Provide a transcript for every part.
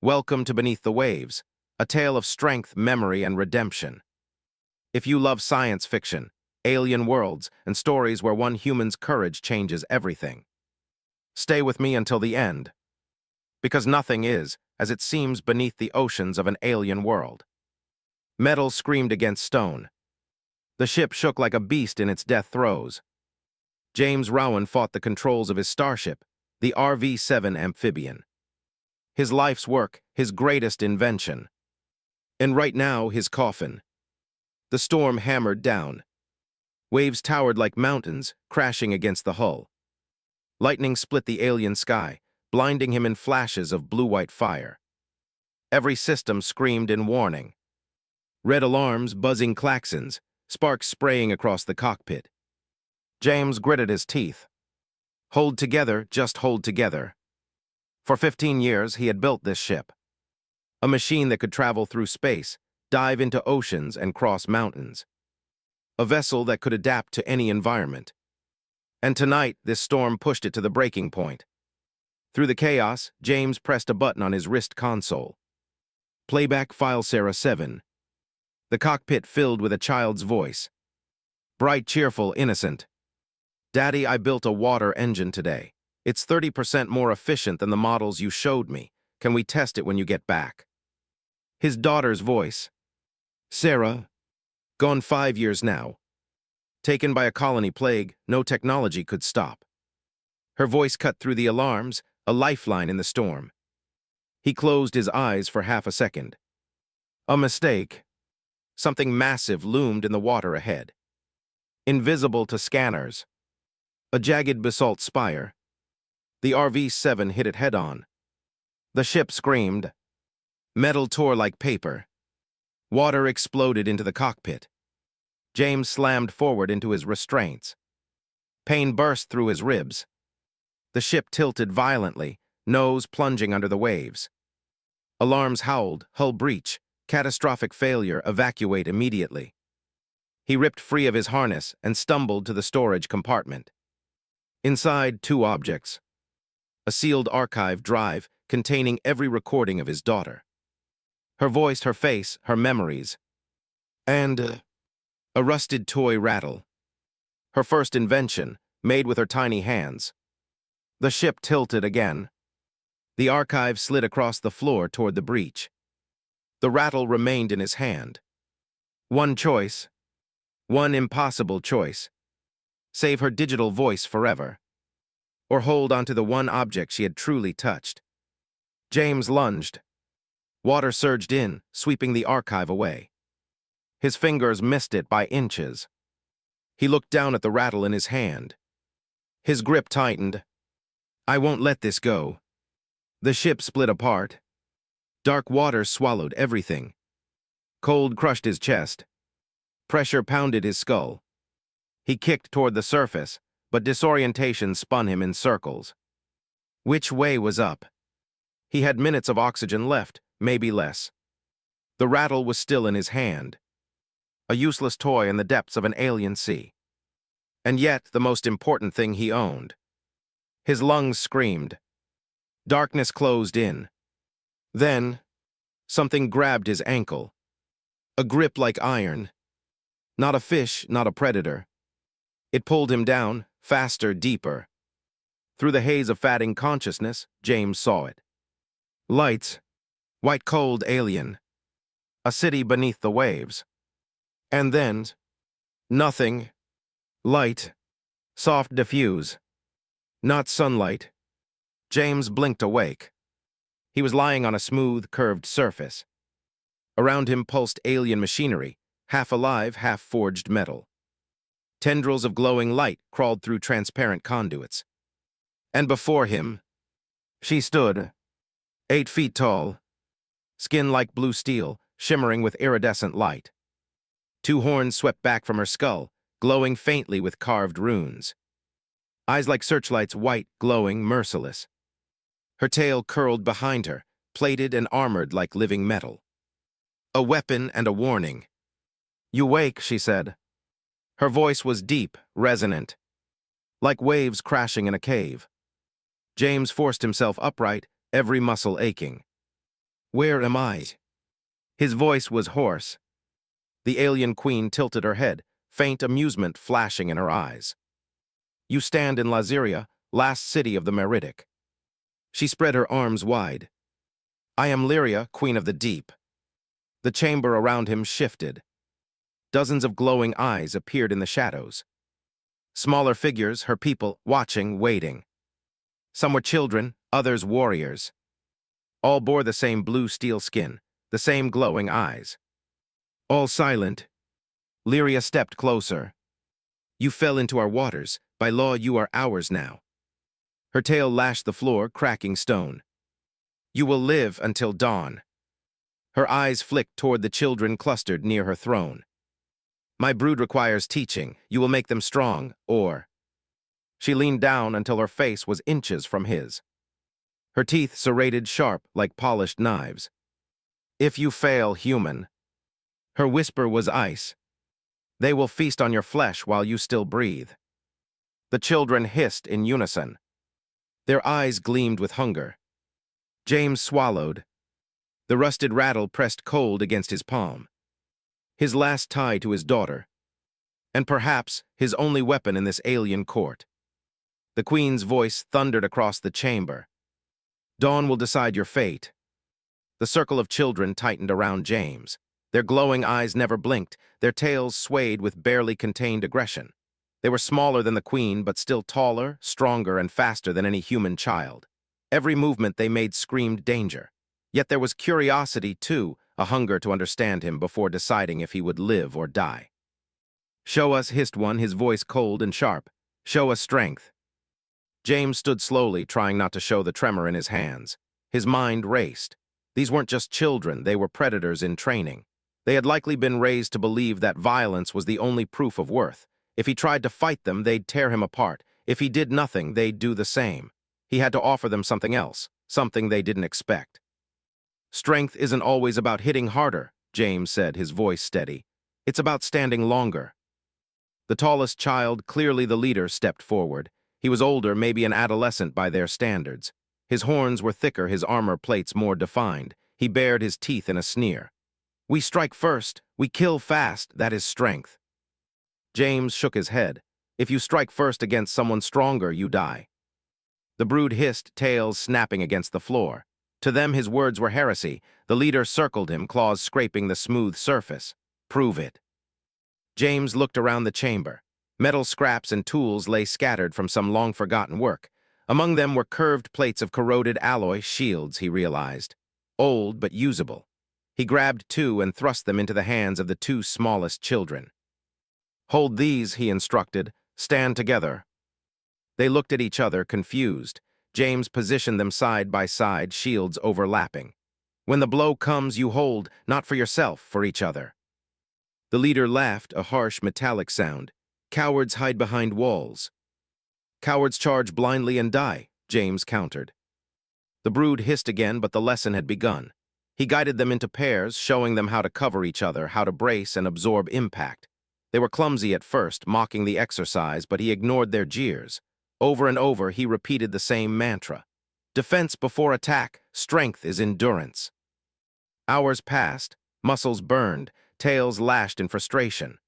Welcome to Beneath the Waves, a tale of strength, memory, and redemption. If you love science fiction, alien worlds, and stories where one human's courage changes everything, stay with me until the end. Because nothing is, as it seems beneath the oceans of an alien world. Metal screamed against stone. The ship shook like a beast in its death throes. James Rowan fought the controls of his starship, the RV-7 amphibian. His life's work, his greatest invention. And right now, his coffin. The storm hammered down. Waves towered like mountains, crashing against the hull. Lightning split the alien sky, blinding him in flashes of blue-white fire. Every system screamed in warning. Red alarms, buzzing klaxons, sparks spraying across the cockpit. James gritted his teeth. Hold together, just hold together. For 15 years, he had built this ship. A machine that could travel through space, dive into oceans, and cross mountains. A vessel that could adapt to any environment. And tonight, this storm pushed it to the breaking point. Through the chaos, James pressed a button on his wrist console. Playback file Sarah 7. The cockpit filled with a child's voice. Bright, cheerful, innocent. Daddy, I built a water engine today. It's 30% more efficient than the models you showed me. Can we test it when you get back? His daughter's voice. Sarah, gone 5 years now. Taken by a colony plague, no technology could stop. Her voice cut through the alarms, a lifeline in the storm. He closed his eyes for half a second. A mistake. Something massive loomed in the water ahead. Invisible to scanners. A jagged basalt spire. The RV-7 hit it head-on. The ship screamed. Metal tore like paper. Water exploded into the cockpit. James slammed forward into his restraints. Pain burst through his ribs. The ship tilted violently, nose plunging under the waves. Alarms howled, hull breach, catastrophic failure, evacuate immediately. He ripped free of his harness and stumbled to the storage compartment. Inside, 2 objects. A sealed archive drive containing every recording of his daughter. Her voice, her face, her memories. And a rusted toy rattle. Her first invention, made with her tiny hands. The ship tilted again. The archive slid across the floor toward the breach. The rattle remained in his hand. One choice. One impossible choice. Save her digital voice forever. Or hold onto the one object she had truly touched. James lunged. Water surged in, sweeping the archive away. His fingers missed it by inches. He looked down at the rattle in his hand. His grip tightened. I won't let this go. The ship split apart. Dark water swallowed everything. Cold crushed his chest. Pressure pounded his skull. He kicked toward the surface, but disorientation spun him in circles. Which way was up? He had minutes of oxygen left, maybe less. The rattle was still in his hand. A useless toy in the depths of an alien sea. And yet, the most important thing he owned. His lungs screamed. Darkness closed in. Then, something grabbed his ankle. A grip like iron. Not a fish, not a predator. It pulled him down, faster, deeper. Through the haze of fading consciousness, James saw it. Lights. White cold alien. A city beneath the waves. And then, nothing. Light. Soft diffuse. Not sunlight. James blinked awake. He was lying on a smooth, curved surface. Around him pulsed alien machinery, half alive, half forged metal. Tendrils of glowing light crawled through transparent conduits. And before him, she stood, 8 feet tall, skin like blue steel, shimmering with iridescent light. 2 horns swept back from her skull, glowing faintly with carved runes. Eyes like searchlights, white, glowing, merciless. Her tail curled behind her, plated and armored like living metal. A weapon and a warning. You wake, she said. Her voice was deep, resonant, like waves crashing in a cave. James forced himself upright, every muscle aching. Where am I? His voice was hoarse. The alien queen tilted her head, faint amusement flashing in her eyes. You stand in Laziria, last city of the Meridic. She spread her arms wide. I am Lyria, queen of the deep. The chamber around him shifted. Dozens of glowing eyes appeared in the shadows. Smaller figures, her people, watching, waiting. Some were children, others warriors. All bore the same blue steel skin, the same glowing eyes. All silent. Lyria stepped closer. You fell into our waters. By law, you are ours now. Her tail lashed the floor, cracking stone. You will live until dawn. Her eyes flicked toward the children clustered near her throne. My brood requires teaching. You will make them strong, or... She leaned down until her face was inches from his. Her teeth serrated sharp like polished knives. If you fail, human. Her whisper was ice. They will feast on your flesh while you still breathe. The children hissed in unison. Their eyes gleamed with hunger. James swallowed. The rusted rattle pressed cold against his palm. His last tie to his daughter. And perhaps his only weapon in this alien court. The queen's voice thundered across the chamber. Dawn will decide your fate. The circle of children tightened around James. Their glowing eyes never blinked, their tails swayed with barely contained aggression. They were smaller than the queen, but still taller, stronger, and faster than any human child. Every movement they made screamed danger. Yet there was curiosity, too, a hunger to understand him before deciding if he would live or die. Show us, hissed one, his voice cold and sharp. Show us strength. James stood slowly, trying not to show the tremor in his hands. His mind raced. These weren't just children, they were predators in training. They had likely been raised to believe that violence was the only proof of worth. If he tried to fight them, they'd tear him apart. If he did nothing, they'd do the same. He had to offer them something else, something they didn't expect. Strength isn't always about hitting harder, James said, his voice steady. It's about standing longer. The tallest child, clearly the leader, stepped forward. He was older, maybe an adolescent by their standards. His horns were thicker, his armor plates more defined. He bared his teeth in a sneer. We strike first, we kill fast, that is strength. James shook his head. If you strike first against someone stronger, you die. The brood hissed, tails snapping against the floor. To them his words were heresy. The leader circled him, claws scraping the smooth surface. Prove it. James looked around the chamber. Metal scraps and tools lay scattered from some long-forgotten work. Among them were curved plates of corroded alloy shields, he realized. Old but usable. He grabbed two and thrust them into the hands of the two smallest children. Hold these, he instructed. Stand together. They looked at each other, confused. James positioned them side by side, shields overlapping. When the blow comes, you hold, not for yourself, for each other. The leader laughed, a harsh, metallic sound. Cowards hide behind walls. Cowards charge blindly and die, James countered. The brood hissed again, but the lesson had begun. He guided them into pairs, showing them how to cover each other, how to brace and absorb impact. They were clumsy at first, mocking the exercise, but he ignored their jeers. Over and over, he repeated the same mantra. Defense before attack, strength is endurance. Hours passed, muscles burned, tails lashed in frustration.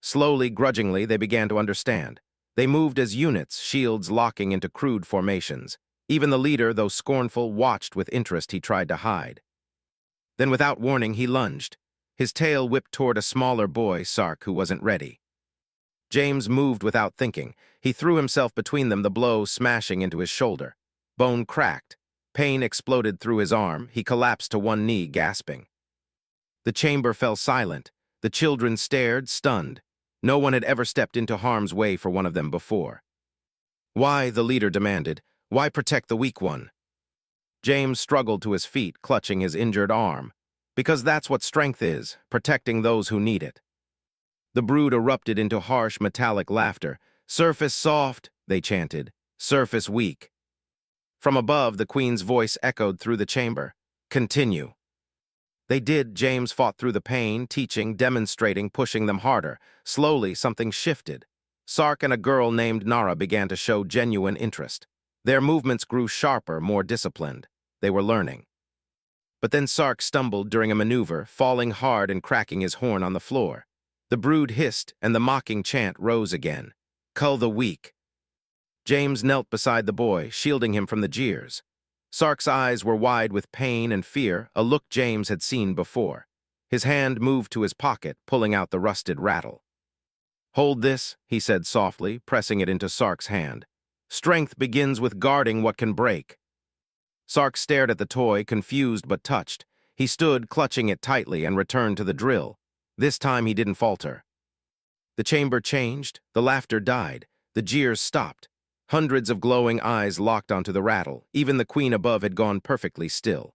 Slowly, grudgingly, they began to understand. They moved as units, shields locking into crude formations. Even the leader, though scornful, watched with interest he tried to hide. Then, without warning, he lunged. His tail whipped toward a smaller boy, Sark, who wasn't ready. James moved without thinking. He threw himself between them, the blow smashing into his shoulder. Bone cracked. Pain exploded through his arm. He collapsed to one knee, gasping. The chamber fell silent. The children stared, stunned. No one had ever stepped into harm's way for one of them before. Why, the leader demanded, why protect the weak one? James struggled to his feet, clutching his injured arm. Because that's what strength is, protecting those who need it. The brood erupted into harsh, metallic laughter. Surface soft, they chanted. Surface weak. From above, the queen's voice echoed through the chamber. Continue. They did. James fought through the pain, teaching, demonstrating, pushing them harder. Slowly, something shifted. Sark and a girl named Nara began to show genuine interest. Their movements grew sharper, more disciplined. They were learning. But then Sark stumbled during a maneuver, falling hard and cracking his horn on the floor. The brood hissed, and the mocking chant rose again. Cull the weak. James knelt beside the boy, shielding him from the jeers. Sark's eyes were wide with pain and fear, a look James had seen before. His hand moved to his pocket, pulling out the rusted rattle. "Hold this," he said softly, pressing it into Sark's hand. "Strength begins with guarding what can break." Sark stared at the toy, confused but touched. He stood, clutching it tightly, and returned to the drill. This time he didn't falter. The chamber changed, the laughter died, the jeers stopped. Hundreds of glowing eyes locked onto the rattle. Even the queen above had gone perfectly still.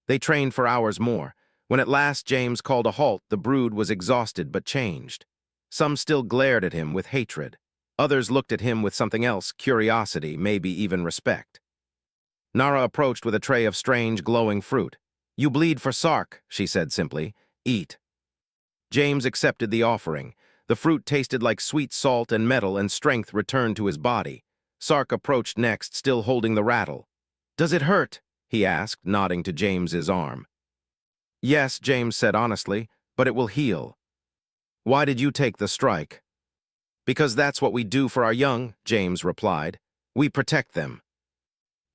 They trained for hours more. When at last James called a halt, the brood was exhausted but changed. Some still glared at him with hatred. Others looked at him with something else, curiosity, maybe even respect. Nara approached with a tray of strange, glowing fruit. "You bleed for Sark," she said simply. "Eat." James accepted the offering. The fruit tasted like sweet salt and metal, and strength returned to his body. Sark approached next, still holding the rattle. "Does it hurt?" he asked, nodding to James's arm. "Yes," James said honestly, "but it will heal." "Why did you take the strike?" "Because that's what we do for our young," James replied. "We protect them."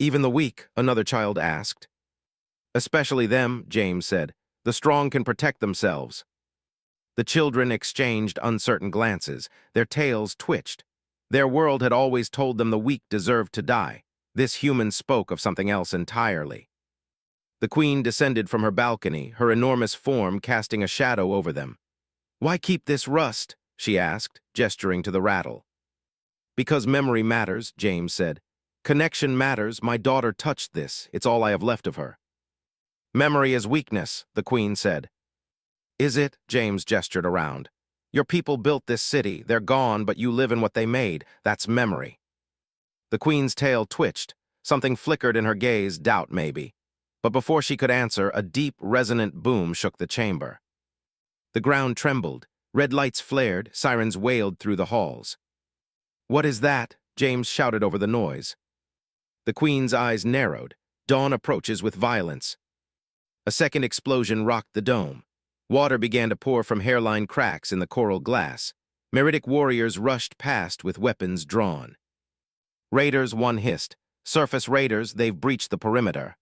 "Even the weak?" another child asked. "Especially them," James said. "The strong can protect themselves." The children exchanged uncertain glances. Their tails twitched. Their world had always told them the weak deserved to die. This human spoke of something else entirely. The queen descended from her balcony, her enormous form casting a shadow over them. "Why keep this rust?" she asked, gesturing to the rattle. "Because memory matters," James said. "Connection matters. My daughter touched this. It's all I have left of her." "Memory is weakness," the queen said. "Is it?" James gestured around. "Your people built this city. They're gone, but you live in what they made. That's memory." The queen's tail twitched. Something flickered in her gaze, doubt maybe. But before she could answer, a deep, resonant boom shook the chamber. The ground trembled. Red lights flared. Sirens wailed through the halls. "What is that?" James shouted over the noise. The queen's eyes narrowed. Dawn approaches with violence. A second explosion rocked the dome. Water began to pour from hairline cracks in the coral glass. Meridic warriors rushed past with weapons drawn. "Raiders," one hissed. "Surface raiders, they've breached the perimeter."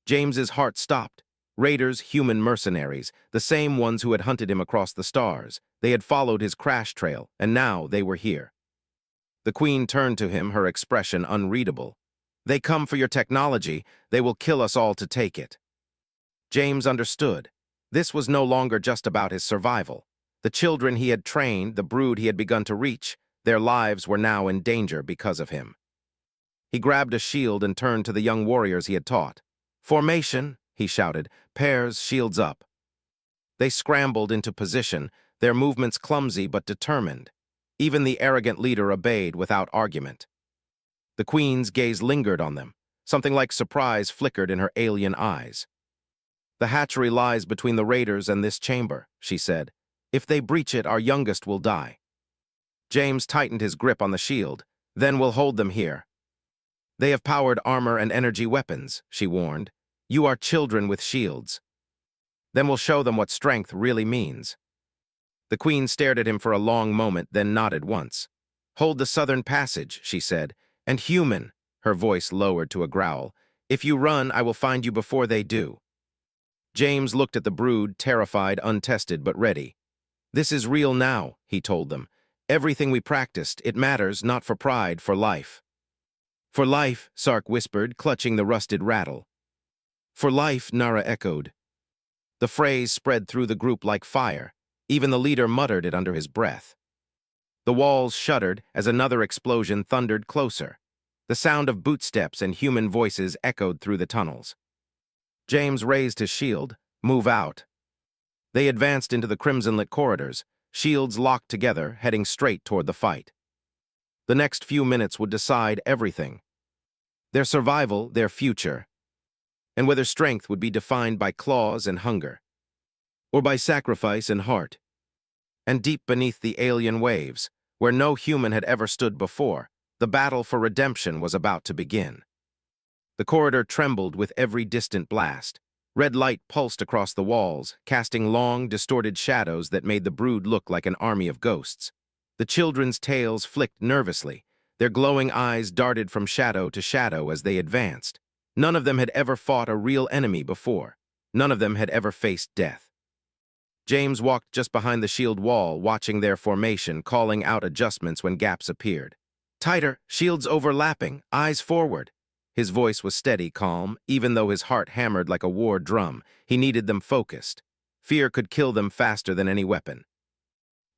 James's heart stopped. Raiders, human mercenaries, the same ones who had hunted him across the stars. They had followed his crash trail, and now they were here. The queen turned to him, her expression unreadable. "They come for your technology. They will kill us all to take it." James understood. This was no longer just about his survival. The children he had trained, the brood he had begun to reach, their lives were now in danger because of him. He grabbed a shield and turned to the young warriors he had taught. "Formation," he shouted. "Pairs, shields up." They scrambled into position, their movements clumsy but determined. Even the arrogant leader obeyed without argument. The queen's gaze lingered on them. Something like surprise flickered in her alien eyes. "The hatchery lies between the raiders and this chamber," she said. "If they breach it, our youngest will die." James tightened his grip on the shield. "Then we'll hold them here." "They have powered armor and energy weapons," she warned. "You are children with shields." "Then we'll show them what strength really means." The queen stared at him for a long moment, then nodded once. "Hold the southern passage," she said. "And human," her voice lowered to a growl, "if you run, I will find you before they do." James looked at the brood, terrified, untested, but ready. "This is real now," he told them. "Everything we practiced, it matters, not for pride, for life." "For life," Sark whispered, clutching the rusted rattle. "For life," Nara echoed. The phrase spread through the group like fire. Even the leader muttered it under his breath. The walls shuddered as another explosion thundered closer. The sound of bootsteps and human voices echoed through the tunnels. James raised his shield. "Move out." They advanced into the crimson-lit corridors, shields locked together, heading straight toward the fight. The next few minutes would decide everything. Their survival, their future, and whether strength would be defined by claws and hunger, or by sacrifice and heart. And deep beneath the alien waves, where no human had ever stood before, the battle for redemption was about to begin. The corridor trembled with every distant blast. Red light pulsed across the walls, casting long, distorted shadows that made the brood look like an army of ghosts. The children's tails flicked nervously. Their glowing eyes darted from shadow to shadow as they advanced. None of them had ever fought a real enemy before. None of them had ever faced death. James walked just behind the shield wall, watching their formation, calling out adjustments when gaps appeared. Tighter, shields overlapping, eyes forward. His voice was steady, calm, even though his heart hammered like a war drum. He needed them focused. Fear could kill them faster than any weapon.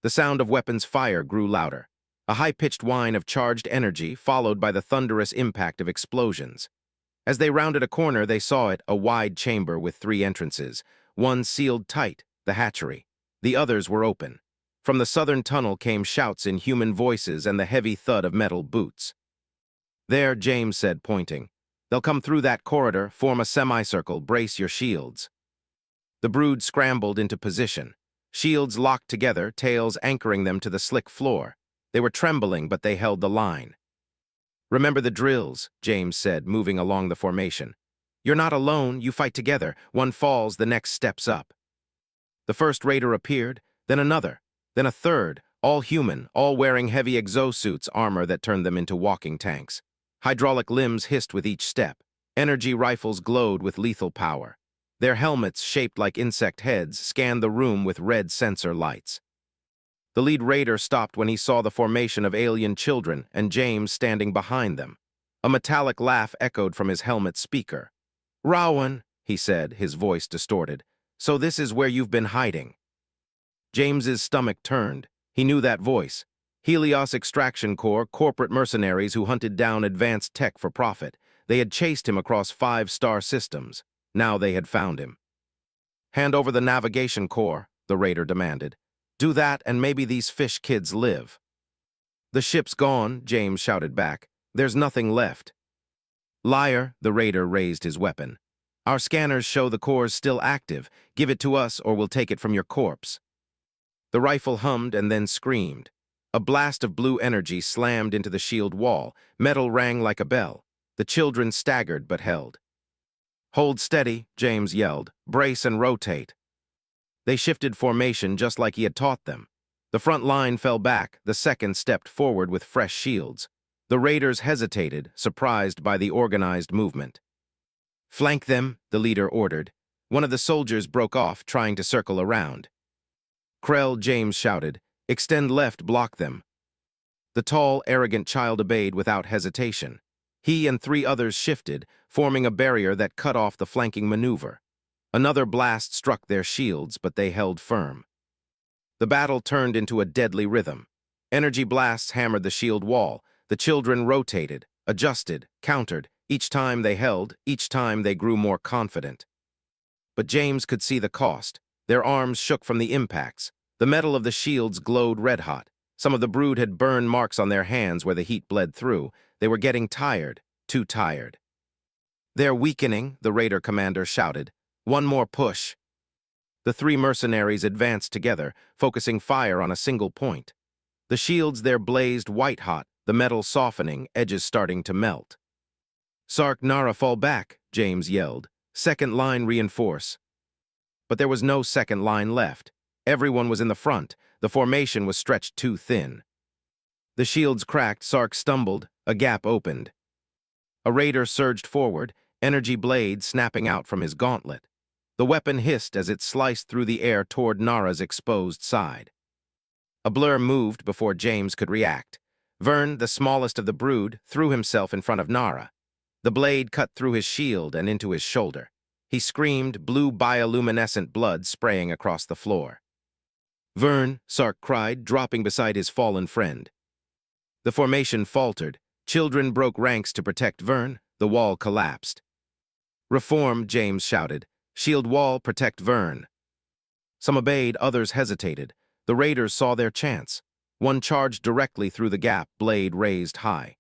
The sound of weapons' fire grew louder, a high-pitched whine of charged energy followed by the thunderous impact of explosions. As they rounded a corner, they saw it, a wide chamber with 3 entrances. One sealed tight, the hatchery. The others were open. From the southern tunnel came shouts in human voices and the heavy thud of metal boots. There, James said, pointing. They'll come through that corridor, form a semicircle, brace your shields. The brood scrambled into position. Shields locked together, tails anchoring them to the slick floor. They were trembling, but they held the line. Remember the drills, James said, moving along the formation. You're not alone, you fight together. One falls, the next steps up. The first raider appeared, then another, then a third, all human, all wearing heavy exosuits, armor that turned them into walking tanks. Hydraulic limbs hissed with each step. Energy rifles glowed with lethal power. Their helmets, shaped like insect heads, scanned the room with red sensor lights. The lead raider stopped when he saw the formation of alien children and James standing behind them. A metallic laugh echoed from his helmet speaker. "Rowan," he said, his voice distorted. "So this is where you've been hiding." James's stomach turned. He knew that voice. Helios Extraction Corps, corporate mercenaries who hunted down advanced tech for profit. They had chased him across 5-star systems. Now they had found him. "Hand over the navigation core," the raider demanded. "Do that, and maybe these fish kids live." "The ship's gone," James shouted back. "There's nothing left." "Liar," the raider raised his weapon. "Our scanners show the core's still active. Give it to us, or we'll take it from your corpse." The rifle hummed and then screamed. A blast of blue energy slammed into the shield wall. Metal rang like a bell. The children staggered but held. "Hold steady," James yelled. "Brace and rotate." They shifted formation just like he had taught them. The front line fell back, the second stepped forward with fresh shields. The raiders hesitated, surprised by the organized movement. "Flank them," the leader ordered. One of the soldiers broke off, trying to circle around. "Krell," James shouted. "Extend left, block them." The tall, arrogant child obeyed without hesitation. He and 3 others shifted, forming a barrier that cut off the flanking maneuver. Another blast struck their shields, but they held firm. The battle turned into a deadly rhythm. Energy blasts hammered the shield wall. The children rotated, adjusted, countered. Each time they held, each time they grew more confident. But James could see the cost. Their arms shook from the impacts. The metal of the shields glowed red-hot. Some of the brood had burned marks on their hands where the heat bled through. They were getting tired, too tired. "They're weakening," the raider commander shouted. "One more push." The 3 mercenaries advanced together, focusing fire on a single point. The shields there blazed white-hot, the metal softening, edges starting to melt. "Sark Nara, fall back," James yelled. "Second line reinforce." But there was no second line left. Everyone was in the front. The formation was stretched too thin. The shields cracked, Sark stumbled, a gap opened. A raider surged forward, energy blade snapping out from his gauntlet. The weapon hissed as it sliced through the air toward Nara's exposed side. A blur moved before James could react. Vern, the smallest of the brood, threw himself in front of Nara. The blade cut through his shield and into his shoulder. He screamed, blue bioluminescent blood spraying across the floor. "Vern," Sark cried, dropping beside his fallen friend. The formation faltered. Children broke ranks to protect Vern. The wall collapsed. "Reform," James shouted. "Shield wall, protect Vern." Some obeyed, others hesitated. The raiders saw their chance. One charged directly through the gap, blade raised high.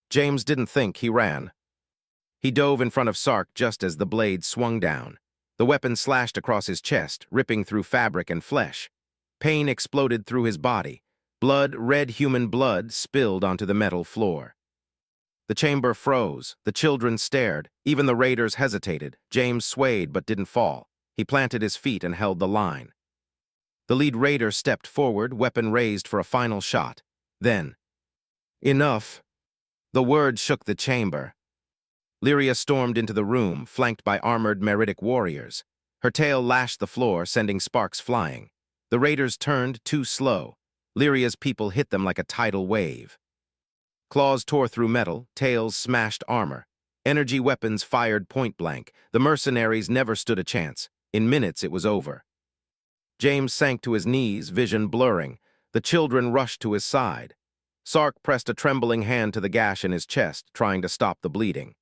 James didn't think, he ran. He dove in front of Sark just as the blade swung down. The weapon slashed across his chest, ripping through fabric and flesh. Pain exploded through his body. Blood, red human blood, spilled onto the metal floor. The chamber froze. The children stared. Even the raiders hesitated. James swayed but didn't fall. He planted his feet and held the line. The lead raider stepped forward, weapon raised for a final shot. Then, enough. The word shook the chamber. Lyria stormed into the room, flanked by armored meritic warriors. Her tail lashed the floor, sending sparks flying. The raiders turned too slow. Lyria's people hit them like a tidal wave. Claws tore through metal, tails smashed armor. Energy weapons fired point-blank. The mercenaries never stood a chance. In minutes, it was over. James sank to his knees, vision blurring. The children rushed to his side. Sark pressed a trembling hand to the gash in his chest, trying to stop the bleeding.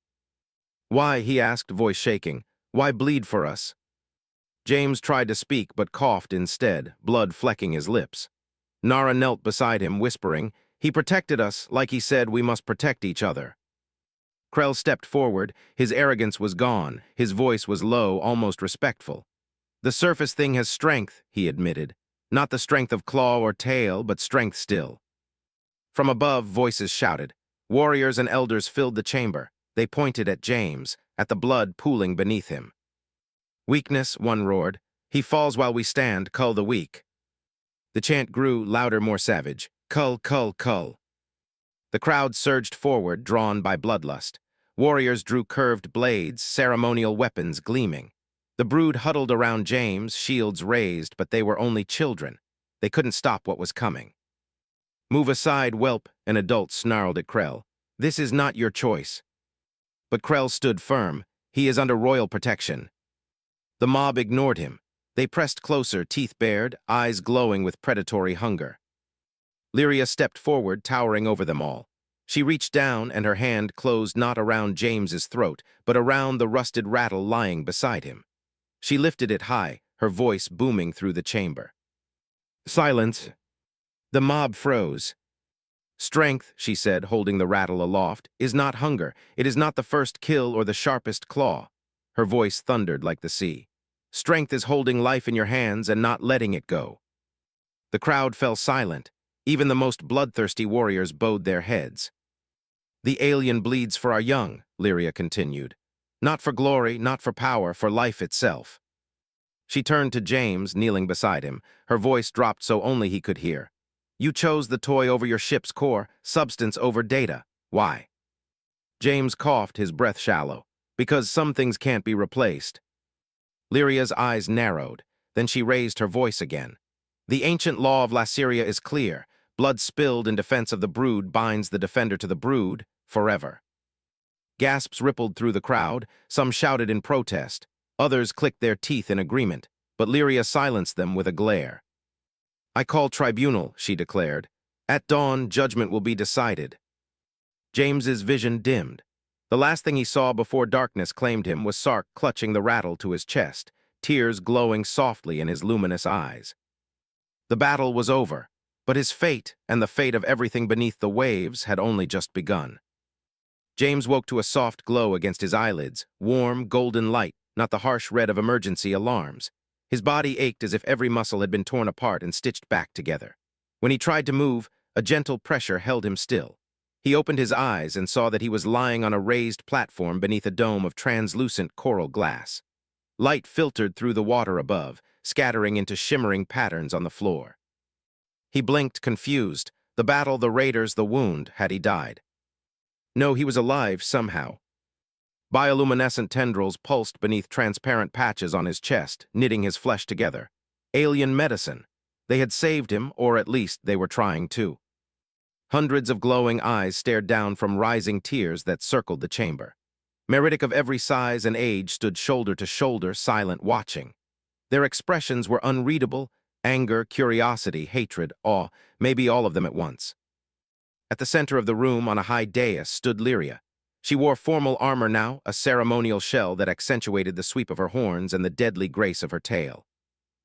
"Why?" he asked, voice shaking. "Why bleed for us?" James tried to speak, but coughed instead, blood flecking his lips. Nara knelt beside him, whispering, "He protected us, like he said we must protect each other." Krell stepped forward. His arrogance was gone. His voice was low, almost respectful. "The surface thing has strength," he admitted. "Not the strength of claw or tail, but strength still." From above, voices shouted. Warriors and elders filled the chamber. They pointed at James, at the blood pooling beneath him. "Weakness," one roared. "He falls while we stand, cull the weak." The chant grew, louder, more savage. "Cull, cull, cull." The crowd surged forward, drawn by bloodlust. Warriors drew curved blades, ceremonial weapons gleaming. The brood huddled around James, shields raised, but they were only children. They couldn't stop what was coming. "Move aside, whelp," an adult snarled at Krell. "This is not your choice." But Krell stood firm. "He is under royal protection." The mob ignored him. They pressed closer, teeth bared, eyes glowing with predatory hunger. Lyria stepped forward, towering over them all. She reached down, and her hand closed not around James's throat, but around the rusted rattle lying beside him. She lifted it high, her voice booming through the chamber. "Silence." The mob froze. "Strength," she said, holding the rattle aloft, "is not hunger. It is not the first kill or the sharpest claw." Her voice thundered like the sea. "Strength is holding life in your hands and not letting it go." The crowd fell silent. Even the most bloodthirsty warriors bowed their heads. "The alien bleeds for our young," Lyria continued. "Not for glory, not for power, for life itself." She turned to James, kneeling beside him. Her voice dropped so only he could hear. "You chose the toy over your ship's core, substance over data. Why?" James coughed, his breath shallow. "Because some things can't be replaced." Lyria's eyes narrowed. Then she raised her voice again. "The ancient law of Lassyria is clear. Blood spilled in defense of the brood binds the defender to the brood forever." Gasps rippled through the crowd. Some shouted in protest. Others clicked their teeth in agreement, but Lyria silenced them with a glare. "I call tribunal," she declared. "At dawn, judgment will be decided." James's vision dimmed. The last thing he saw before darkness claimed him was Sark clutching the rattle to his chest, tears glowing softly in his luminous eyes. The battle was over, but his fate and the fate of everything beneath the waves had only just begun. James woke to a soft glow against his eyelids, warm, golden light, not the harsh red of emergency alarms. His body ached as if every muscle had been torn apart and stitched back together. When he tried to move, a gentle pressure held him still. He opened his eyes and saw that he was lying on a raised platform beneath a dome of translucent coral glass. Light filtered through the water above, scattering into shimmering patterns on the floor. He blinked, confused. The battle, the raiders, the wound. Had he died? No, he was alive somehow. Bioluminescent tendrils pulsed beneath transparent patches on his chest, knitting his flesh together. Alien medicine. They had saved him, or at least they were trying to. Hundreds of glowing eyes stared down from rising tiers that circled the chamber. Meritic of every size and age stood shoulder to shoulder, silent, watching. Their expressions were unreadable: anger, curiosity, hatred, awe, maybe all of them at once. At the center of the room, on a high dais, stood Lyria. She wore formal armor now, a ceremonial shell that accentuated the sweep of her horns and the deadly grace of her tail.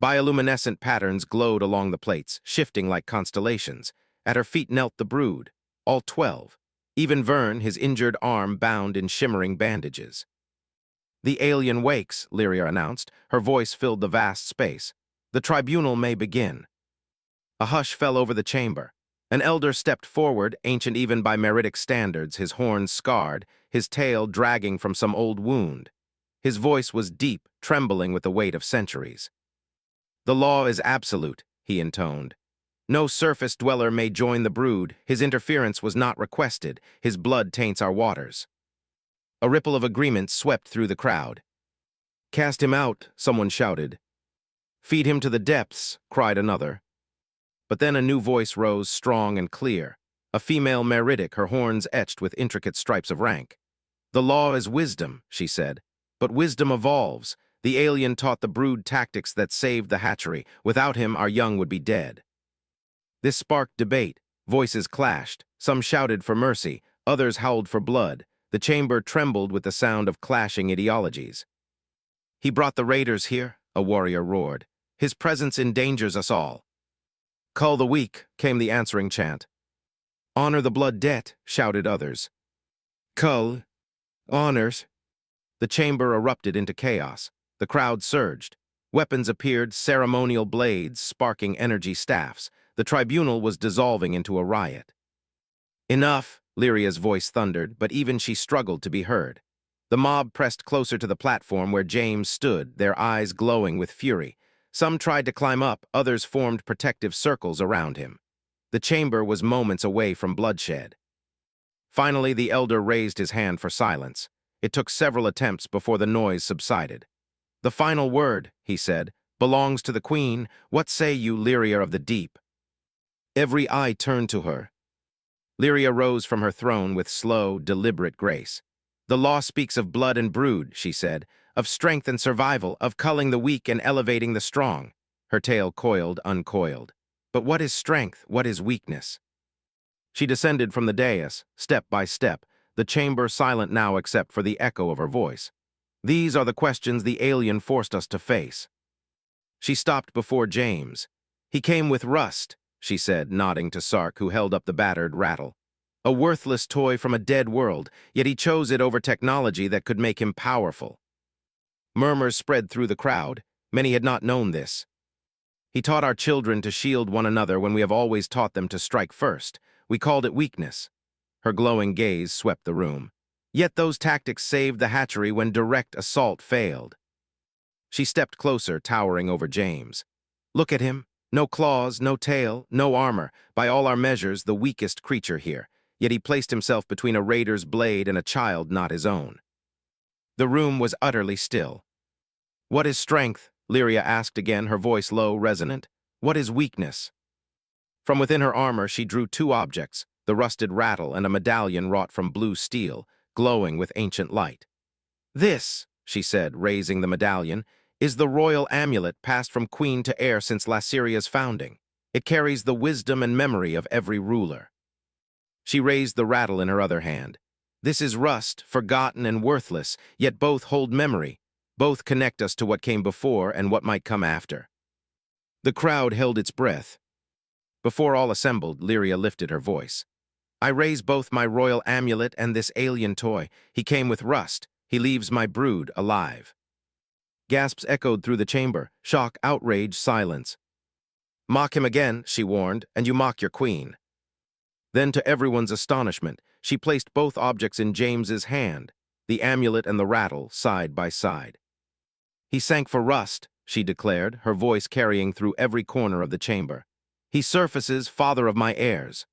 Bioluminescent patterns glowed along the plates, shifting like constellations. At her feet knelt the brood, all 12. Even Vern, his injured arm bound in shimmering bandages. "The alien wakes," Lyria announced. Her voice filled the vast space. "The tribunal may begin." A hush fell over the chamber. An elder stepped forward, ancient even by meritic standards, his horns scarred, his tail dragging from some old wound. His voice was deep, trembling with the weight of centuries. "The law is absolute," he intoned. "No surface dweller may join the brood. His interference was not requested. His blood taints our waters." A ripple of agreement swept through the crowd. "Cast him out," someone shouted. "Feed him to the depths," cried another. But then a new voice rose, strong and clear. A female meritic, her horns etched with intricate stripes of rank. "The law is wisdom," she said. "But wisdom evolves. The alien taught the brood tactics that saved the hatchery. Without him, our young would be dead." This sparked debate. Voices clashed. Some shouted for mercy. Others howled for blood. The chamber trembled with the sound of clashing ideologies. "He brought the raiders here," a warrior roared. "His presence endangers us all." "Cull the weak," came the answering chant. "Honor the blood debt," shouted others. "Cull honors." The chamber erupted into chaos. The crowd surged. Weapons appeared, ceremonial blades, sparking energy staffs. The tribunal was dissolving into a riot. "Enough," Lyria's voice thundered, but even she struggled to be heard. The mob pressed closer to the platform where James stood, their eyes glowing with fury. Some tried to climb up, others formed protective circles around him. The chamber was moments away from bloodshed. Finally, the elder raised his hand for silence. It took several attempts before the noise subsided. "The final word," he said, "belongs to the Queen. What say you, Lyria of the Deep?" Every eye turned to her. Lyria rose from her throne with slow, deliberate grace. "The law speaks of blood and brood," she said, "of strength and survival, of culling the weak and elevating the strong." Her tail coiled, uncoiled. But what is strength? What is weakness? She descended from the dais, step by step, the chamber silent now except for the echo of her voice. "These are the questions the alien forced us to face." She stopped before James. "He came with rust," she said, nodding to Sark, who held up the battered rattle. "A worthless toy from a dead world, yet he chose it over technology that could make him powerful." Murmurs spread through the crowd. Many had not known this. "He taught our children to shield one another when we have always taught them to strike first. We called it weakness." Her glowing gaze swept the room. "Yet those tactics saved the hatchery when direct assault failed." She stepped closer, towering over James. "Look at him. No claws, no tail, no armor. By all our measures, the weakest creature here. Yet he placed himself between a raider's blade and a child not his own." The room was utterly still. "What is strength?" Lyria asked again, her voice low, resonant. "What is weakness?" From within her armor, she drew two objects, the rusted rattle and a medallion wrought from blue steel, glowing with ancient light. "This," she said, raising the medallion, "is the royal amulet passed from queen to heir since Lassiria's founding. It carries the wisdom and memory of every ruler." She raised the rattle in her other hand. "This is rust, forgotten and worthless, yet both hold memory. Both connect us to what came before and what might come after." The crowd held its breath. Before all assembled, Lyria lifted her voice. "I raise both my royal amulet and this alien toy. He came with rust. He leaves my brood alive." Gasps echoed through the chamber. Shock, outrage, silence. "Mock him again," she warned, "and you mock your queen." Then, to everyone's astonishment, she placed both objects in James's hand, the amulet and the rattle, side by side. "He sank for rust," she declared, her voice carrying through every corner of the chamber. "He surfaces, father of my heirs."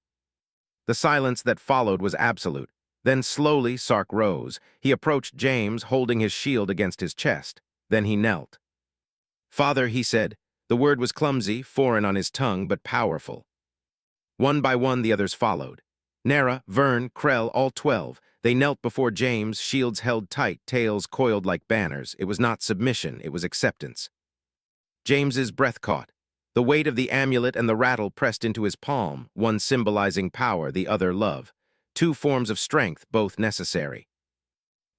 The silence that followed was absolute. Then slowly Sark rose. He approached James, holding his shield against his chest. Then he knelt. "Father," he said. The word was clumsy, foreign on his tongue, but powerful. One by one the others followed. Nera, Vern, Krell, all 12. They knelt before James, shields held tight, tails coiled like banners. It was not submission, it was acceptance. James's breath caught. The weight of the amulet and the rattle pressed into his palm, one symbolizing power, the other love. Two forms of strength, both necessary.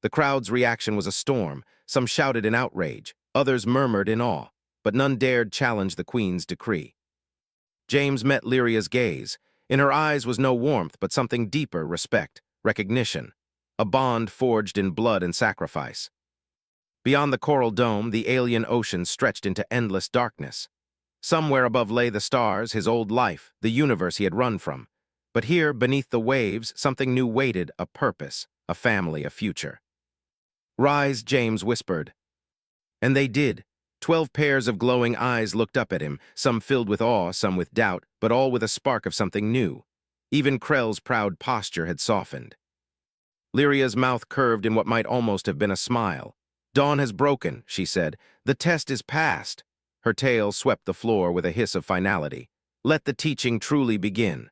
The crowd's reaction was a storm. Some shouted in outrage, others murmured in awe, but none dared challenge the Queen's decree. James met Lyria's gaze. In her eyes was no warmth, but something deeper, respect, recognition, a bond forged in blood and sacrifice. Beyond the coral dome, the alien ocean stretched into endless darkness. Somewhere above lay the stars, his old life, the universe he had run from. But here, beneath the waves, something new waited, a purpose, a family, a future. "Rise," James whispered. And they did. 12 pairs of glowing eyes looked up at him, some filled with awe, some with doubt, but all with a spark of something new. Even Krell's proud posture had softened. Lyria's mouth curved in what might almost have been a smile. "Dawn has broken," she said. "The test is passed." Her tail swept the floor with a hiss of finality. "Let the teaching truly begin."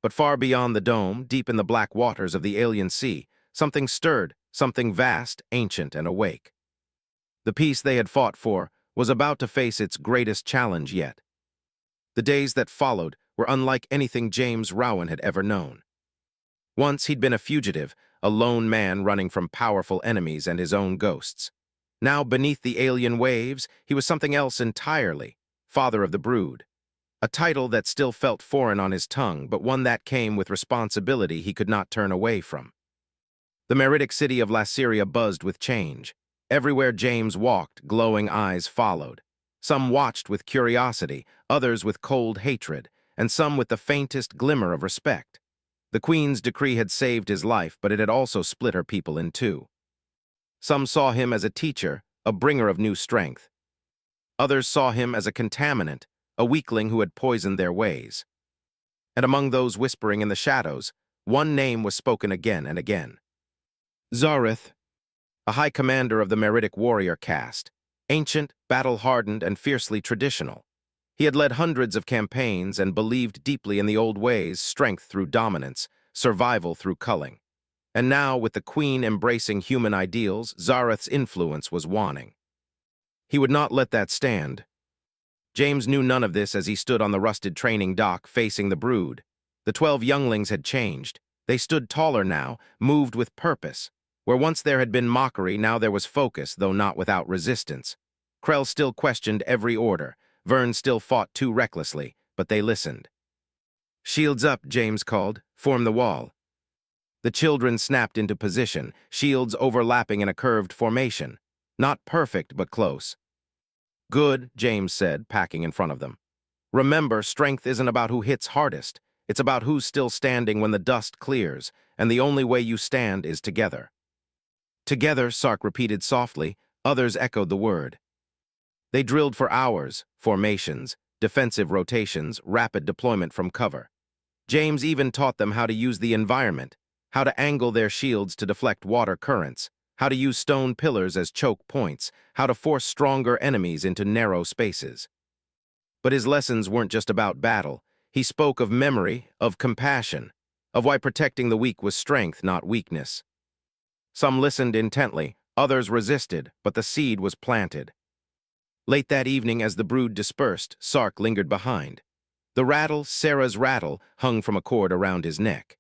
But far beyond the dome, deep in the black waters of the alien sea, something stirred, something vast, ancient, and awake. The peace they had fought for was about to face its greatest challenge yet. The days that followed were unlike anything James Rowan had ever known. Once he'd been a fugitive, a lone man running from powerful enemies and his own ghosts. Now, beneath the alien waves, he was something else entirely, father of the brood. A title that still felt foreign on his tongue, but one that came with responsibility he could not turn away from. The meridic city of Lassyria buzzed with change. Everywhere James walked, glowing eyes followed. Some watched with curiosity, others with cold hatred, and some with the faintest glimmer of respect. The Queen's decree had saved his life, but it had also split her people in two. Some saw him as a teacher, a bringer of new strength. Others saw him as a contaminant, a weakling who had poisoned their ways. And among those whispering in the shadows, one name was spoken again and again. Zareth, a high commander of the meridic warrior caste, ancient, battle-hardened, and fiercely traditional. He had led hundreds of campaigns and believed deeply in the old ways, strength through dominance, survival through culling. And now, with the Queen embracing human ideals, Zareth's influence was waning. He would not let that stand. James knew none of this as he stood on the rusted training dock facing the brood. The 12 younglings had changed. They stood taller now, moved with purpose. Where once there had been mockery, now there was focus, though not without resistance. Krell still questioned every order. Vern still fought too recklessly, but they listened. "Shields up," James called. "Form the wall." The children snapped into position, shields overlapping in a curved formation. Not perfect, but close. "Good," James said, packing in front of them. "Remember, strength isn't about who hits hardest. It's about who's still standing when the dust clears, and the only way you stand is together." "Together," Sark repeated softly. Others echoed the word. They drilled for hours, formations, defensive rotations, rapid deployment from cover. James even taught them how to use the environment, how to angle their shields to deflect water currents, how to use stone pillars as choke points, how to force stronger enemies into narrow spaces. But his lessons weren't just about battle. He spoke of memory, of compassion, of why protecting the weak was strength, not weakness. Some listened intently, others resisted, but the seed was planted. Late that evening, as the brood dispersed, Sark lingered behind. The rattle, Sarah's rattle, hung from a cord around his neck.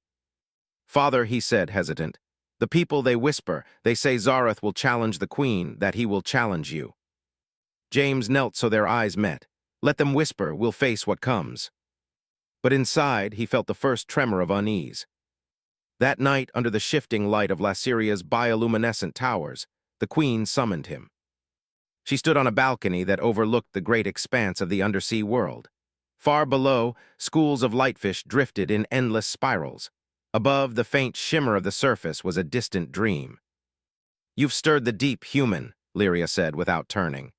"Father," he said, hesitant, "the people, they whisper, they say Zareth will challenge the Queen, that he will challenge you." James knelt so their eyes met. "Let them whisper, we'll face what comes." But inside, he felt the first tremor of unease. That night, under the shifting light of Lassyria's bioluminescent towers, the Queen summoned him. She stood on a balcony that overlooked the great expanse of the undersea world. Far below, schools of lightfish drifted in endless spirals. Above, the faint shimmer of the surface was a distant dream. "You've stirred the deep, human," Lyria said without turning.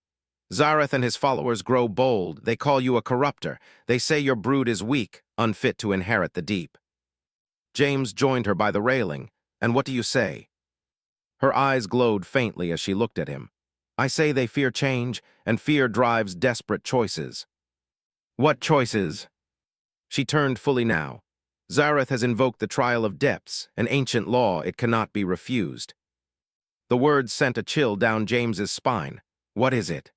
"Zareth and his followers grow bold. They call you a corruptor. They say your brood is weak, unfit to inherit the deep." James joined her by the railing. "And what do you say?" Her eyes glowed faintly as she looked at him. "I say they fear change, and fear drives desperate choices." "What choices?" She turned fully now. "Zareth has invoked the trial of depths, an ancient law. It cannot be refused." The words sent a chill down James's spine. "What is it?"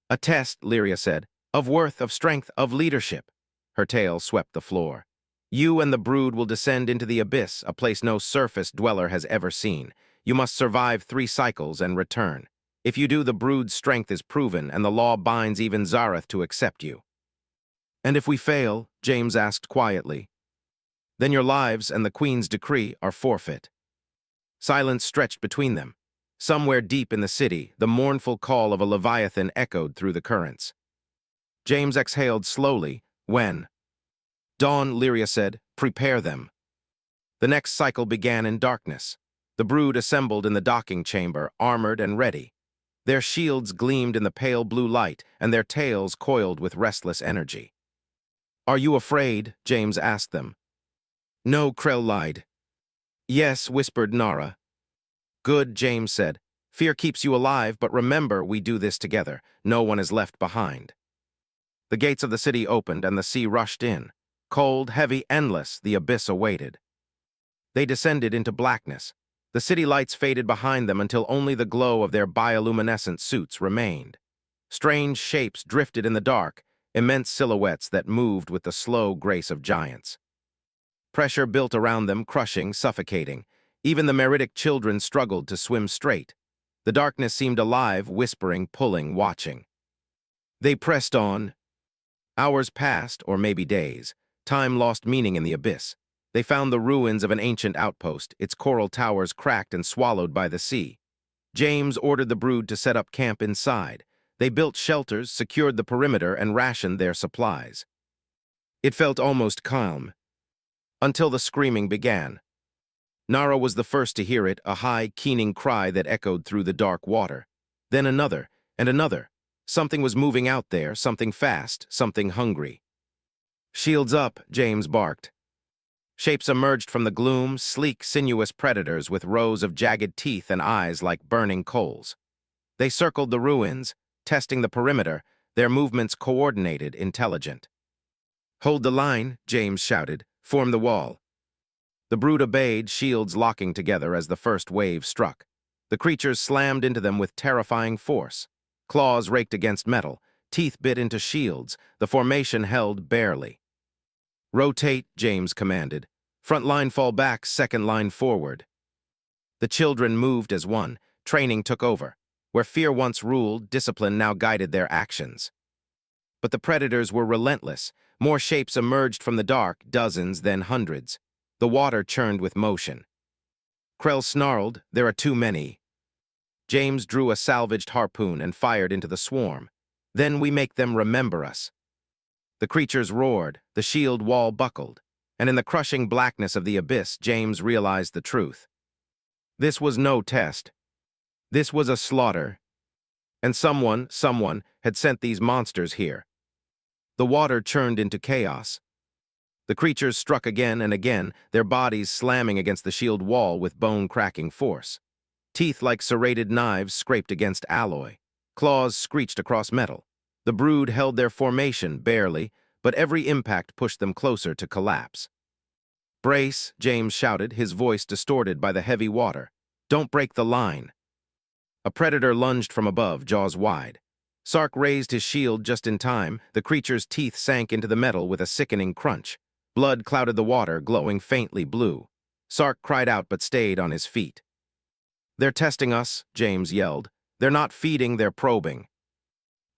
"A test," Lyria said, "of worth, of strength, of leadership." Her tail swept the floor. "You and the brood will descend into the abyss, a place no surface dweller has ever seen. You must survive 3 cycles and return. If you do, the brood's strength is proven, and the law binds even Zareth to accept you." "And if we fail?" James asked quietly. "Then your lives and the Queen's decree are forfeit." Silence stretched between them. Somewhere deep in the city, the mournful call of a leviathan echoed through the currents. James exhaled slowly. When? Dawn, Lyria said, prepare them. The next cycle began in darkness. The brood assembled in the docking chamber, armored and ready. Their shields gleamed in the pale blue light, and their tails coiled with restless energy. Are you afraid? James asked them. No, Krell lied. Yes, whispered Nara. Good, James said. Fear keeps you alive, but remember, we do this together. No one is left behind. The gates of the city opened, and the sea rushed in. Cold, heavy, endless, the abyss awaited. They descended into blackness. The city lights faded behind them until only the glow of their bioluminescent suits remained. Strange shapes drifted in the dark, immense silhouettes that moved with the slow grace of giants. Pressure built around them, crushing, suffocating. Even the meritic children struggled to swim straight. The darkness seemed alive, whispering, pulling, watching. They pressed on. Hours passed, or maybe days. Time lost meaning in the abyss. They found the ruins of an ancient outpost, its coral towers cracked and swallowed by the sea. James ordered the brood to set up camp inside. They built shelters, secured the perimeter, and rationed their supplies. It felt almost calm, until the screaming began. Nara was the first to hear it, a high, keening cry that echoed through the dark water. Then another, and another. Something was moving out there, something fast, something hungry. Shields up, James barked. Shapes emerged from the gloom, sleek, sinuous predators with rows of jagged teeth and eyes like burning coals. They circled the ruins, testing the perimeter, their movements coordinated, intelligent. Hold the line, James shouted. Form the wall. The brood obeyed, shields locking together as the first wave struck. The creatures slammed into them with terrifying force. Claws raked against metal, teeth bit into shields, the formation held barely. Rotate, James commanded. Front line fall back, second line forward. The children moved as one. Training took over. Where fear once ruled, discipline now guided their actions. But the predators were relentless. More shapes emerged from the dark, dozens, then hundreds. The water churned with motion. Krell snarled, there are too many. James drew a salvaged harpoon and fired into the swarm. Then we make them remember us. The creatures roared, the shield wall buckled, and in the crushing blackness of the abyss, James realized the truth. This was no test. This was a slaughter. And someone had sent these monsters here. The water churned into chaos. The creatures struck again and again, their bodies slamming against the shield wall with bone-cracking force. Teeth like serrated knives scraped against alloy. Claws screeched across metal. The brood held their formation, barely, but every impact pushed them closer to collapse. Brace, James shouted, his voice distorted by the heavy water. Don't break the line. A predator lunged from above, jaws wide. Sark raised his shield just in time. The creature's teeth sank into the metal with a sickening crunch. Blood clouded the water, glowing faintly blue. Sark cried out but stayed on his feet. They're testing us, James yelled. They're not feeding, they're probing.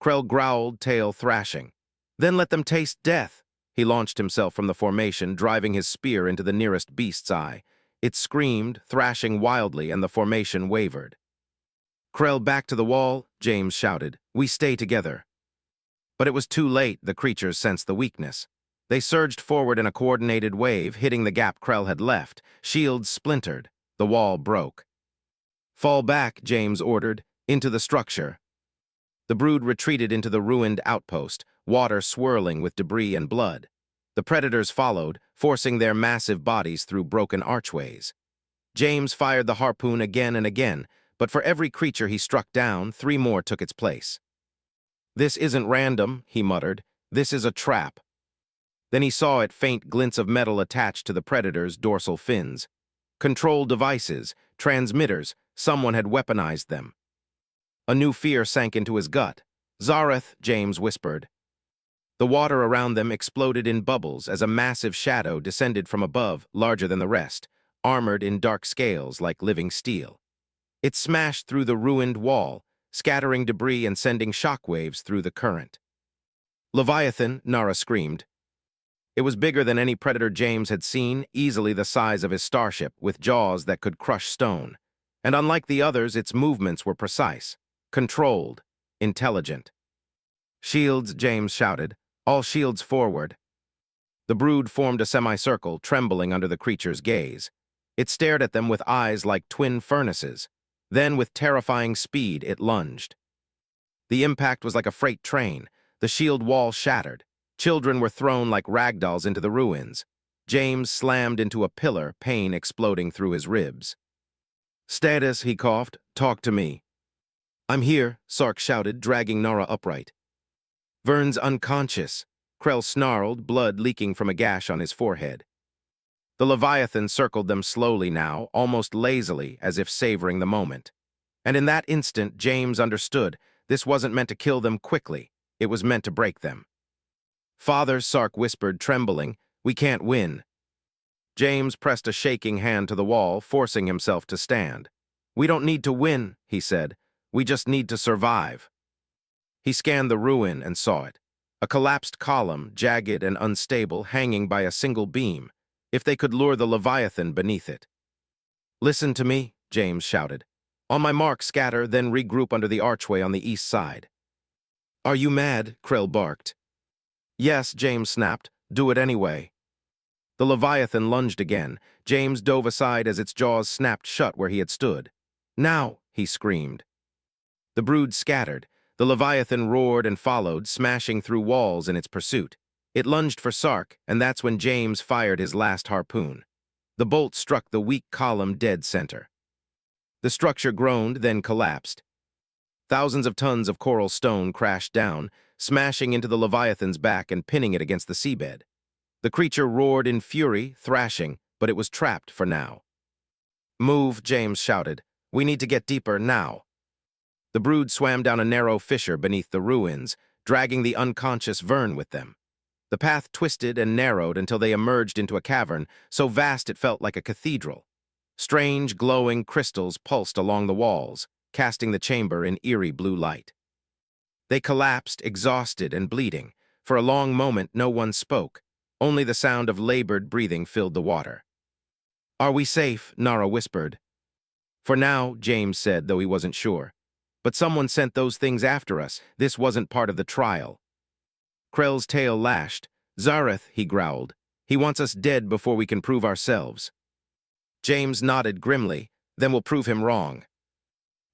Krell growled, tail thrashing. Then let them taste death. He launched himself from the formation, driving his spear into the nearest beast's eye. It screamed, thrashing wildly, and the formation wavered. Krell, back to the wall, James shouted. We stay together. But it was too late, the creatures sensed the weakness. They surged forward in a coordinated wave, hitting the gap Krell had left. Shields splintered. The wall broke. Fall back, James ordered, into the structure. The brood retreated into the ruined outpost, water swirling with debris and blood. The predators followed, forcing their massive bodies through broken archways. James fired the harpoon again and again, but for every creature he struck down, 3 more took its place. This isn't random, he muttered. This is a trap. Then he saw it, faint glints of metal attached to the predator's dorsal fins. Control devices, transmitters, someone had weaponized them. A new fear sank into his gut. Zareth, James whispered. The water around them exploded in bubbles as a massive shadow descended from above, larger than the rest, armored in dark scales like living steel. It smashed through the ruined wall, scattering debris and sending shockwaves through the current. Leviathan, Nara screamed. It was bigger than any predator James had seen, easily the size of his starship, with jaws that could crush stone. And unlike the others, its movements were precise, controlled, intelligent. Shields, James shouted. All shields forward. The brood formed a semicircle, trembling under the creature's gaze. It stared at them with eyes like twin furnaces. Then, with terrifying speed, it lunged. The impact was like a freight train. The shield wall shattered. Children were thrown like ragdolls into the ruins. James slammed into a pillar, pain exploding through his ribs. "Status," he coughed. "Talk to me." "I'm here," Sark shouted, dragging Nara upright. "Vern's unconscious." Krell snarled, blood leaking from a gash on his forehead. The Leviathan circled them slowly now, almost lazily, as if savoring the moment. And in that instant, James understood this wasn't meant to kill them quickly. It was meant to break them. "Father," Sark whispered, trembling, "we can't win." James pressed a shaking hand to the wall, forcing himself to stand. "We don't need to win," he said. "We just need to survive." He scanned the ruin and saw it. A collapsed column, jagged and unstable, hanging by a single beam. If they could lure the Leviathan beneath it. "Listen to me," James shouted. "On my mark, scatter, then regroup under the archway on the east side." "Are you mad?" Krell barked. "Yes," James snapped. "Do it anyway." The Leviathan lunged again. James dove aside as its jaws snapped shut where he had stood. "Now!" he screamed. The brood scattered. The Leviathan roared and followed, smashing through walls in its pursuit. It lunged for Sark, and that's when James fired his last harpoon. The bolt struck the weak column dead center. The structure groaned, then collapsed. Thousands of tons of coral stone crashed down, smashing into the Leviathan's back and pinning it against the seabed. The creature roared in fury, thrashing, but it was trapped for now. "Move," James shouted. "We need to get deeper now." The brood swam down a narrow fissure beneath the ruins, dragging the unconscious Vern with them. The path twisted and narrowed until they emerged into a cavern, so vast it felt like a cathedral. Strange, glowing crystals pulsed along the walls, casting the chamber in eerie blue light. They collapsed, exhausted and bleeding. For a long moment, no one spoke. Only the sound of labored breathing filled the water. "Are we safe?" Nara whispered. "For now," James said, though he wasn't sure. "But someone sent those things after us. This wasn't part of the trial." Krell's tail lashed. "Zareth," he growled. "He wants us dead before we can prove ourselves." James nodded grimly. "Then we'll prove him wrong."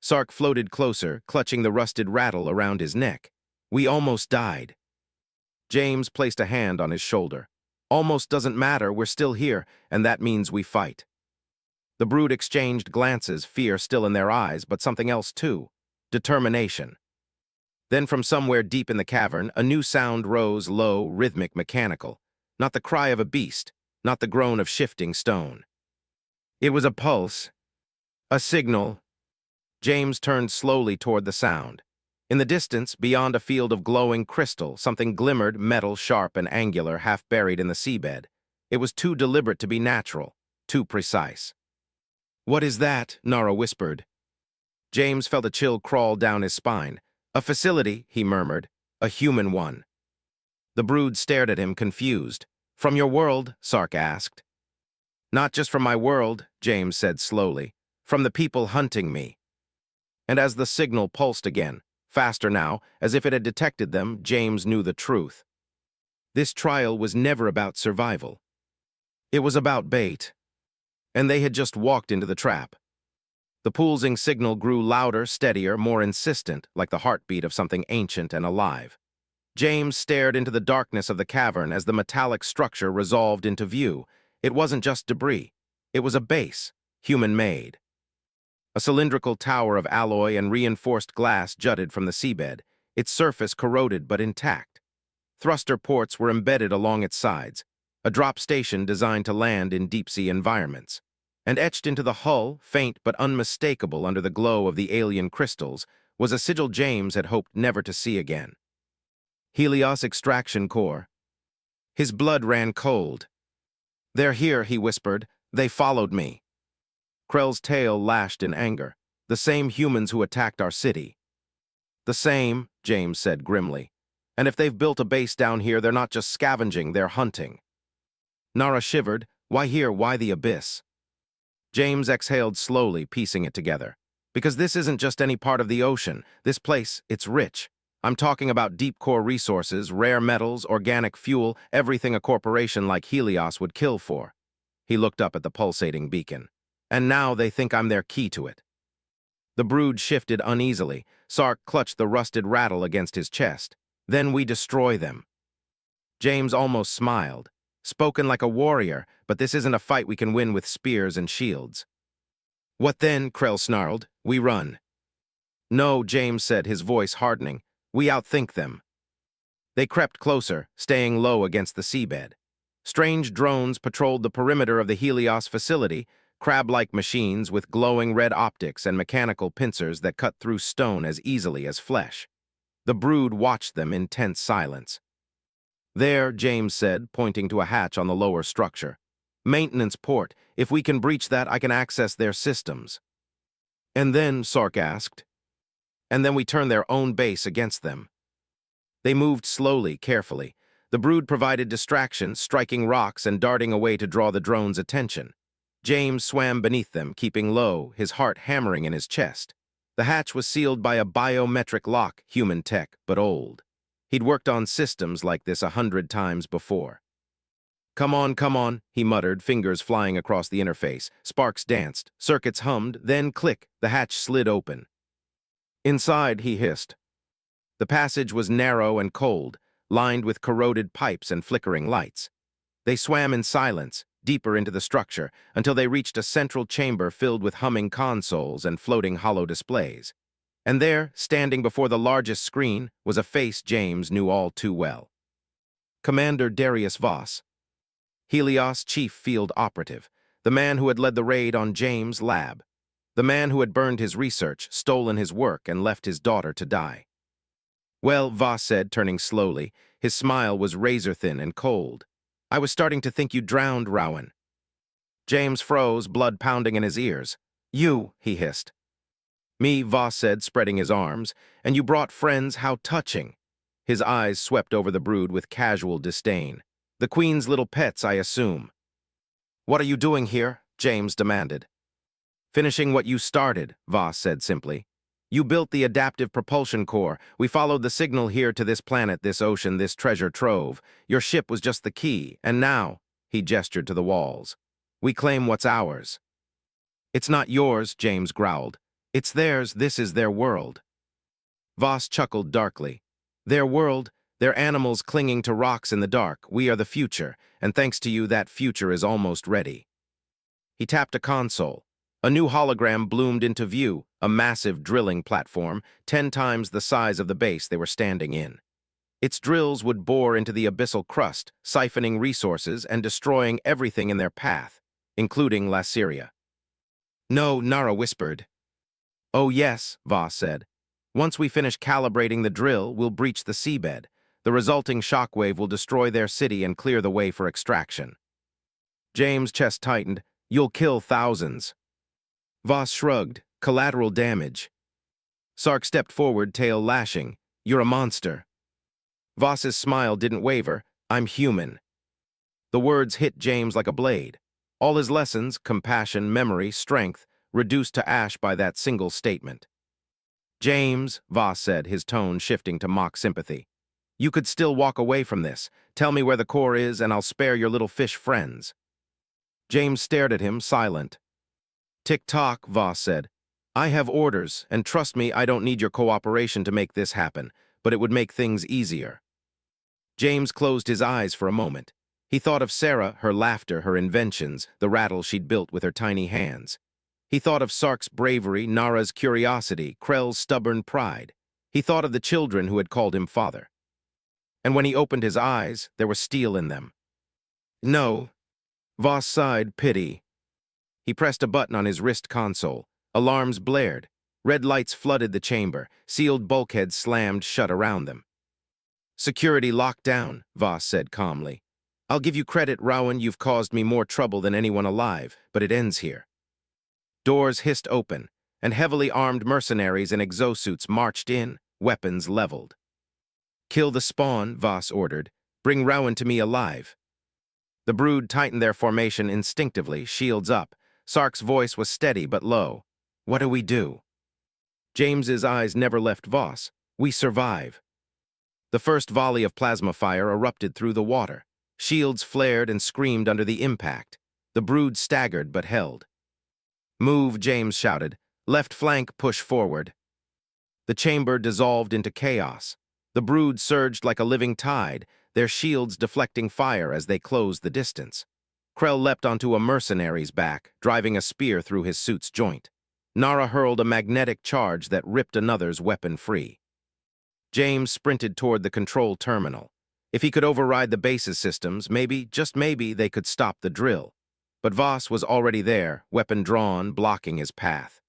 Sark floated closer, clutching the rusted rattle around his neck. "We almost died." James placed a hand on his shoulder. "Almost doesn't matter, we're still here, and that means we fight." The brood exchanged glances, fear still in their eyes, but something else too. Determination. Then from somewhere deep in the cavern, a new sound rose, low, rhythmic, mechanical. Not the cry of a beast, not the groan of shifting stone. It was a pulse, a signal. James turned slowly toward the sound. In the distance, beyond a field of glowing crystal, something glimmered, metal, sharp and angular, half buried in the seabed. It was too deliberate to be natural, too precise. "What is that?" Nara whispered. James felt a chill crawl down his spine. "A facility," he murmured. "A human one." The brood stared at him, confused. "From your world?" Sark asked. "Not just from my world," James said slowly. "From the people hunting me." And as the signal pulsed again, faster now, as if it had detected them, James knew the truth. This trial was never about survival. It was about bait. And they had just walked into the trap. The pulsing signal grew louder, steadier, more insistent, like the heartbeat of something ancient and alive. James stared into the darkness of the cavern as the metallic structure resolved into view. It wasn't just debris. It was a base, human-made. A cylindrical tower of alloy and reinforced glass jutted from the seabed, its surface corroded but intact. Thruster ports were embedded along its sides, a drop station designed to land in deep-sea environments. And etched into the hull, faint but unmistakable under the glow of the alien crystals, was a sigil James had hoped never to see again. Helios Extraction Core. His blood ran cold. "They're here," he whispered. "They followed me." Krell's tail lashed in anger. "The same humans who attacked our city." "The same," James said grimly. "And if they've built a base down here, they're not just scavenging, they're hunting." Nara shivered. "Why here? Why the abyss?" James exhaled slowly, piecing it together. "Because this isn't just any part of the ocean. This place, it's rich. I'm talking about deep core resources, rare metals, organic fuel, everything a corporation like Helios would kill for. He looked up at the pulsating beacon. And now they think I'm their key to it. The brood shifted uneasily. Sark clutched the rusted rattle against his chest. Then we destroy them. James almost smiled. Spoken like a warrior, but this isn't a fight we can win with spears and shields. What then? Krell snarled. We run. No, James said, his voice hardening. We outthink them. They crept closer, staying low against the seabed. Strange drones patrolled the perimeter of the Helios facility, crab-like machines with glowing red optics and mechanical pincers that cut through stone as easily as flesh. The brood watched them in tense silence. There, James said, pointing to a hatch on the lower structure. Maintenance port. If we can breach that, I can access their systems. And then, Sark asked. And then we turn their own base against them. They moved slowly, carefully. The brood provided distraction, striking rocks and darting away to draw the drone's attention. James swam beneath them, keeping low, his heart hammering in his chest. The hatch was sealed by a biometric lock, human tech, but old. He'd worked on systems like this 100 times before. Come on, he muttered, fingers flying across the interface. Sparks danced, circuits hummed, then click, the hatch slid open. Inside, he hissed. The passage was narrow and cold, lined with corroded pipes and flickering lights. They swam in silence, deeper into the structure, until they reached a central chamber filled with humming consoles and floating hollow displays. And there, standing before the largest screen, was a face James knew all too well. Commander Darius Voss, Helios chief field operative, the man who had led the raid on James' lab, the man who had burned his research, stolen his work, and left his daughter to die. Well, Voss said, turning slowly. His smile was razor-thin and cold. I was starting to think you drowned, Rowan. James froze, blood pounding in his ears. You, he hissed. Me, Voss said, spreading his arms. And you brought friends, how touching. His eyes swept over the brood with casual disdain. The Queen's little pets, I assume. What are you doing here? James demanded. Finishing what you started, Voss said simply. You built the adaptive propulsion core. We followed the signal here to this planet, this ocean, this treasure trove. Your ship was just the key, and now, he gestured to the walls, we claim what's ours. It's not yours, James growled. It's theirs, this is their world. Voss chuckled darkly. Their world, their animals clinging to rocks in the dark. We are the future, and thanks to you, that future is almost ready. He tapped a console. A new hologram bloomed into view, a massive drilling platform, 10 times the size of the base they were standing in. Its drills would bore into the abyssal crust, siphoning resources and destroying everything in their path, including Laceria. No, Nara whispered. Oh yes, Voss said. Once we finish calibrating the drill, we'll breach the seabed. The resulting shockwave will destroy their city and clear the way for extraction. James' chest tightened. You'll kill thousands. Voss shrugged. Collateral damage. Sark stepped forward, tail lashing. You're a monster. Voss's smile didn't waver. I'm human. The words hit James like a blade. All his lessons, compassion, memory, strength, reduced to ash by that single statement. James, Voss said, his tone shifting to mock sympathy. You could still walk away from this. Tell me where the core is, and I'll spare your little fish friends. James stared at him, silent. Tick-tock, Voss said. I have orders, and trust me, I don't need your cooperation to make this happen, but it would make things easier. James closed his eyes for a moment. He thought of Sarah, her laughter, her inventions, the rattle she'd built with her tiny hands. He thought of Sark's bravery, Nara's curiosity, Krell's stubborn pride. He thought of the children who had called him father. And when he opened his eyes, there was steel in them. No. Voss sighed, pity. He pressed a button on his wrist console. Alarms blared. Red lights flooded the chamber. Sealed bulkheads slammed shut around them. Security locked down, Voss said calmly. I'll give you credit, Rowan, you've caused me more trouble than anyone alive, but it ends here. Doors hissed open, and heavily armed mercenaries in exosuits marched in, weapons leveled. Kill the spawn, Voss ordered. Bring Rowan to me alive. The brood tightened their formation instinctively, shields up. Sark's voice was steady but low. What do we do? James's eyes never left Voss. We survive. The first volley of plasma fire erupted through the water. Shields flared and screamed under the impact. The brood staggered but held. "Move," James shouted. "Left flank, push forward." The chamber dissolved into chaos. The brood surged like a living tide, their shields deflecting fire as they closed the distance. Krell leapt onto a mercenary's back, driving a spear through his suit's joint. Nara hurled a magnetic charge that ripped another's weapon free. James sprinted toward the control terminal. If he could override the base's systems, maybe, just maybe, they could stop the drill. But Voss was already there, weapon drawn, blocking his path.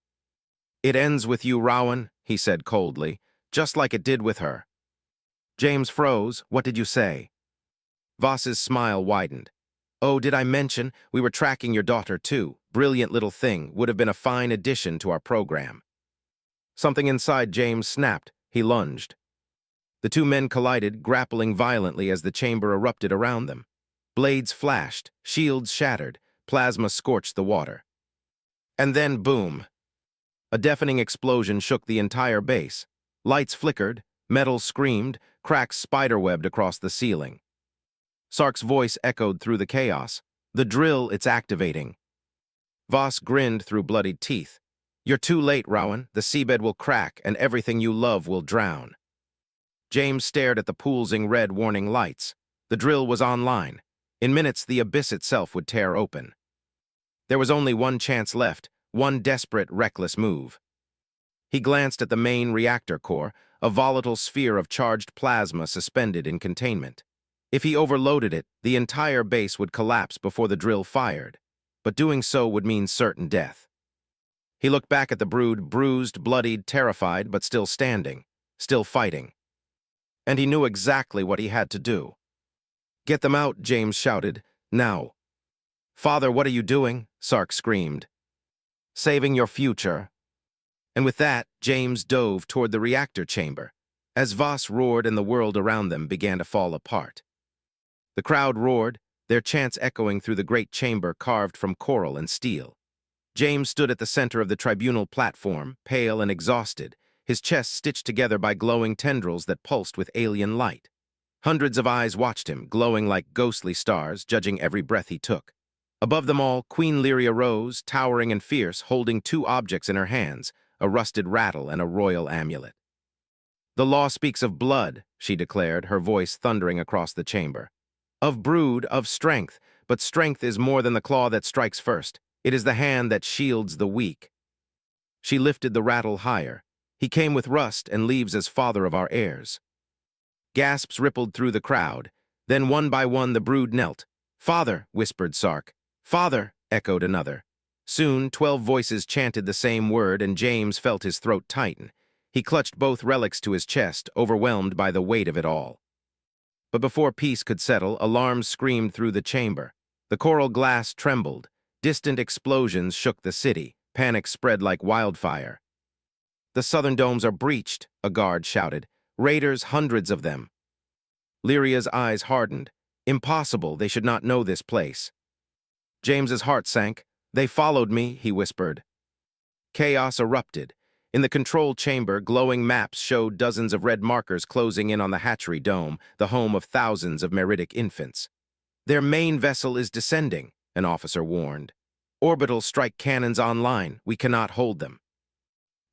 "It ends with you, Rowan," he said coldly, "just like it did with her." James froze. "What did you say?" Voss's smile widened. "Oh, did I mention we were tracking your daughter too? Brilliant little thing, would have been a fine addition to our program." Something inside James snapped. He lunged. The two men collided, grappling violently as the chamber erupted around them. Blades flashed, shields shattered, plasma scorched the water. And then, boom! A deafening explosion shook the entire base. Lights flickered, metal screamed, cracks spiderwebbed across the ceiling. Sark's voice echoed through the chaos. "The drill, it's activating." Voss grinned through bloodied teeth. "You're too late, Rowan. The seabed will crack, and everything you love will drown." James stared at the pulsing red warning lights. The drill was online. In minutes, the abyss itself would tear open. There was only one chance left, one desperate, reckless move. He glanced at the main reactor core, a volatile sphere of charged plasma suspended in containment. If he overloaded it, the entire base would collapse before the drill fired. But doing so would mean certain death. He looked back at the brood, bruised, bloodied, terrified, but still standing, still fighting. And he knew exactly what he had to do. "Get them out," James shouted. "Now." "Father, what are you doing?" Sark screamed. "Saving your future." And with that, James dove toward the reactor chamber, as Voss roared and the world around them began to fall apart. The crowd roared, their chants echoing through the great chamber carved from coral and steel. James stood at the center of the tribunal platform, pale and exhausted, his chest stitched together by glowing tendrils that pulsed with alien light. Hundreds of eyes watched him, glowing like ghostly stars, judging every breath he took. Above them all, Queen Lyria rose, towering and fierce, holding two objects in her hands, a rusted rattle and a royal amulet. "The law speaks of blood," she declared, her voice thundering across the chamber. "Of brood, of strength, but strength is more than the claw that strikes first. It is the hand that shields the weak." She lifted the rattle higher. "He came with rust and leaves as father of our heirs." Gasps rippled through the crowd. Then one by one the brood knelt. "Father," whispered Sark. "Father," echoed another. Soon 12 voices chanted the same word, and James felt his throat tighten. He clutched both relics to his chest, overwhelmed by the weight of it all. But before peace could settle, alarms screamed through the chamber. The coral glass trembled. Distant explosions shook the city. Panic spread like wildfire. "The southern domes are breached," a guard shouted. "Raiders, hundreds of them." Lyria's eyes hardened. "Impossible, they should not know this place." James's heart sank. "They followed me," he whispered. Chaos erupted. In the control chamber, glowing maps showed dozens of red markers closing in on the hatchery dome, the home of thousands of meridic infants. "Their main vessel is descending," an officer warned. "Orbital strike cannons online. We cannot hold them."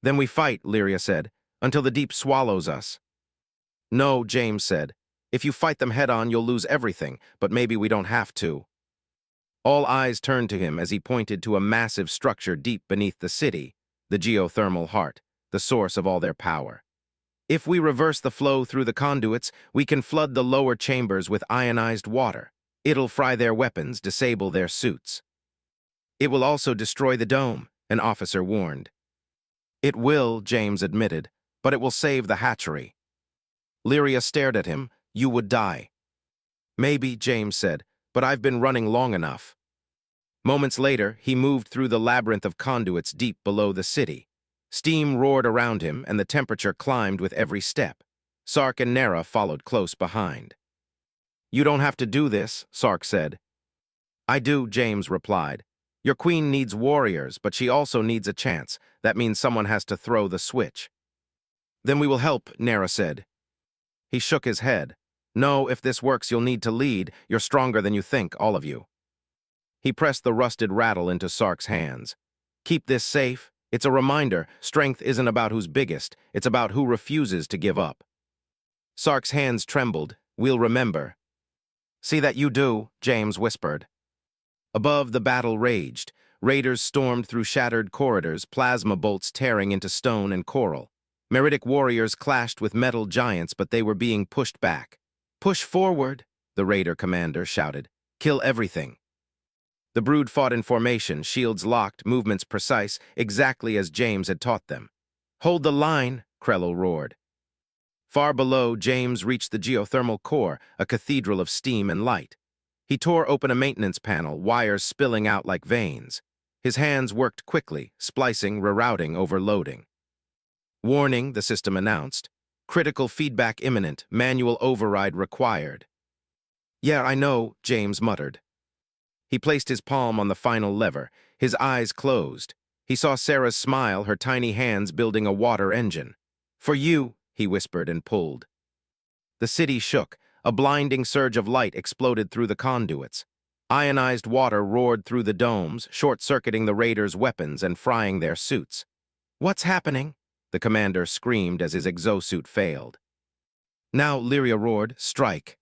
"Then we fight," Lyria said, "until the deep swallows us." "No," James said. "If you fight them head-on, you'll lose everything, but maybe we don't have to." All eyes turned to him as he pointed to a massive structure deep beneath the city, the geothermal heart, the source of all their power. "If we reverse the flow through the conduits, we can flood the lower chambers with ionized water. It'll fry their weapons, disable their suits." "It will also destroy the dome," an officer warned. "It will," James admitted, "but it will save the hatchery." Lyria stared at him. "You would die." "Maybe," James said, "but I've been running long enough." Moments later, he moved through the labyrinth of conduits deep below the city. Steam roared around him, and the temperature climbed with every step. Sark and Nera followed close behind. "You don't have to do this," Sark said. "I do," James replied. "Your queen needs warriors, but she also needs a chance. That means someone has to throw the switch." "Then we will help," Nera said. He shook his head. No, if this works, you'll need to lead. You're stronger than you think, all of you. He pressed the rusted rattle into Sark's hands. Keep this safe. It's a reminder, strength isn't about who's biggest, it's about who refuses to give up. Sark's hands trembled. We'll remember. See that you do, James whispered. Above, the battle raged. Raiders stormed through shattered corridors, plasma bolts tearing into stone and coral. Meridic warriors clashed with metal giants, but they were being pushed back. Push forward, the raider commander shouted. Kill everything. The brood fought in formation, shields locked, movements precise, exactly as James had taught them. Hold the line, Krello roared. Far below, James reached the geothermal core, a cathedral of steam and light. He tore open a maintenance panel, wires spilling out like veins. His hands worked quickly, splicing, rerouting, overloading. Warning, the system announced. Critical feedback imminent, manual override required. Yeah, I know, James muttered. He placed his palm on the final lever, his eyes closed. He saw Sarah's smile, her tiny hands building a water engine. For you, he whispered and pulled. The city shook. A blinding surge of light exploded through the conduits. Ionized water roared through the domes, short-circuiting the raiders' weapons and frying their suits. What's happening? The commander screamed as his exosuit failed. Now, Lyria roared, strike.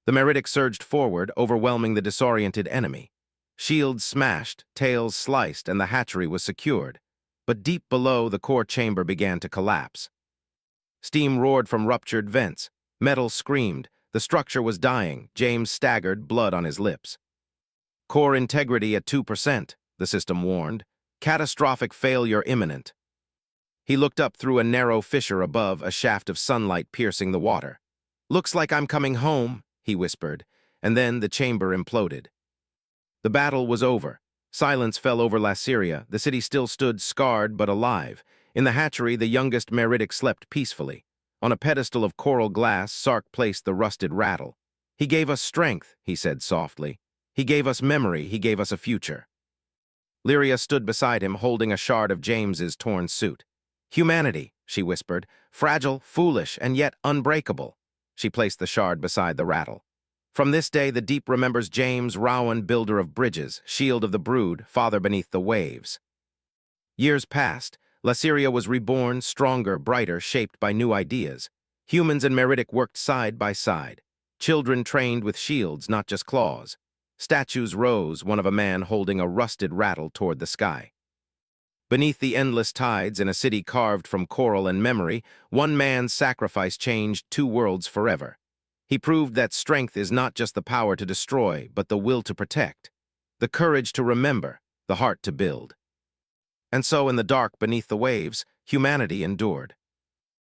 The Meridic surged forward, overwhelming the disoriented enemy. Shields smashed, tails sliced, and the hatchery was secured. But deep below, the core chamber began to collapse. Steam roared from ruptured vents. Metal screamed. The structure was dying. James staggered, blood on his lips. Core integrity at 2%, the system warned. Catastrophic failure imminent. He looked up through a narrow fissure above, a shaft of sunlight piercing the water. Looks like I'm coming home, he whispered, and then the chamber imploded. The battle was over. Silence fell over Lassyria. The city still stood scarred but alive. In the hatchery, the youngest Meridic slept peacefully. On a pedestal of coral glass, Sark placed the rusted rattle. He gave us strength, he said softly. He gave us memory, he gave us a future. Lyria stood beside him, holding a shard of James's torn suit. Humanity, she whispered, fragile, foolish, and yet unbreakable. She placed the shard beside the rattle. From this day, the deep remembers James, Rowan, builder of bridges, shield of the brood, father beneath the waves. Years passed. Lassyria was reborn, stronger, brighter, shaped by new ideas. Humans and Meridic worked side by side. Children trained with shields, not just claws. Statues rose, one of a man holding a rusted rattle toward the sky. Beneath the endless tides in a city carved from coral and memory, one man's sacrifice changed two worlds forever. He proved that strength is not just the power to destroy, but the will to protect. The courage to remember, the heart to build. And so in the dark beneath the waves, humanity endured.